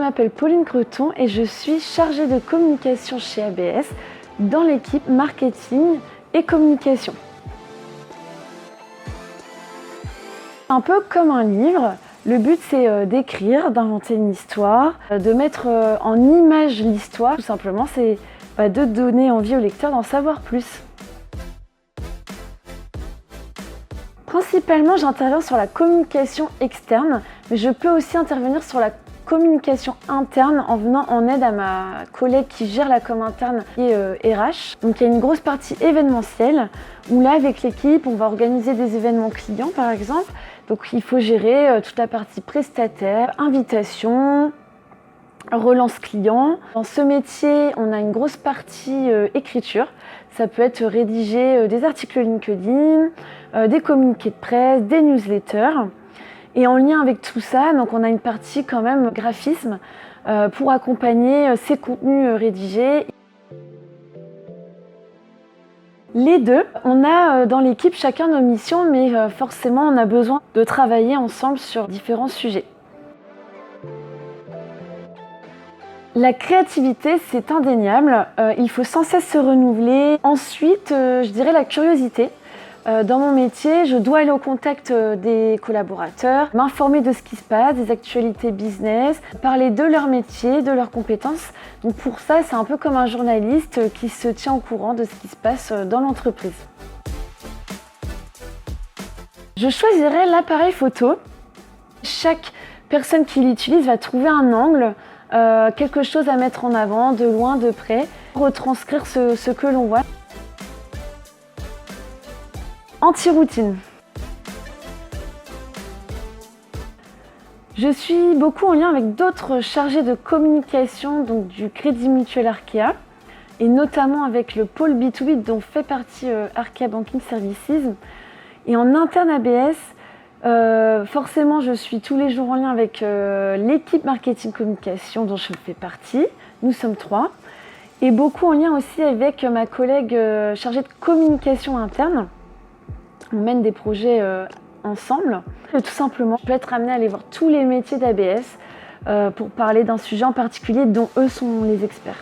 m'appelle Pauline Creton et je suis chargée de communication chez ABS dans l'équipe marketing et communication. Un peu comme un livre, le but c'est d'écrire, d'inventer une histoire, de mettre en image l'histoire. Tout simplement, c'est de donner envie au lecteur d'en savoir plus. Principalement, j'interviens sur la communication externe, mais je peux aussi intervenir sur la communication interne en venant en aide à ma collègue qui gère la com interne et RH. Donc il y a une grosse partie événementielle où là avec l'équipe on va organiser des événements clients par exemple. Donc il faut gérer toute la partie prestataire, invitation, relance client. Dans ce métier on a une grosse partie écriture. Ça peut être rédiger des articles LinkedIn, des communiqués de presse, des newsletters. Et en lien avec tout ça, donc on a une partie quand même graphisme pour accompagner ces contenus rédigés. Les deux, on a dans l'équipe chacun nos missions, mais forcément on a besoin de travailler ensemble sur différents sujets. La créativité, c'est indéniable, il faut sans cesse se renouveler. Ensuite, je dirais la curiosité. Dans mon métier, je dois aller au contact des collaborateurs, m'informer de ce qui se passe, des actualités business, parler de leur métier, de leurs compétences. Donc pour ça, c'est un peu comme un journaliste qui se tient au courant de ce qui se passe dans l'entreprise. Je choisirais l'appareil photo. Chaque personne qui l'utilise va trouver un angle, quelque chose à mettre en avant, de loin, de près, pour retranscrire ce que l'on voit. Anti-routine. Je suis beaucoup en lien avec d'autres chargés de communication donc du Crédit Mutuel Arkea et notamment avec le pôle B2B dont fait partie Arkea Banking Services. Et en interne ABS, forcément je suis tous les jours en lien avec l'équipe marketing communication dont je fais partie. Nous sommes 3. Et beaucoup en lien aussi avec ma collègue chargée de communication interne. On mène des projets ensemble. Et tout simplement, je peux être amenée à aller voir tous les métiers d'ABS pour parler d'un sujet en particulier dont eux sont les experts.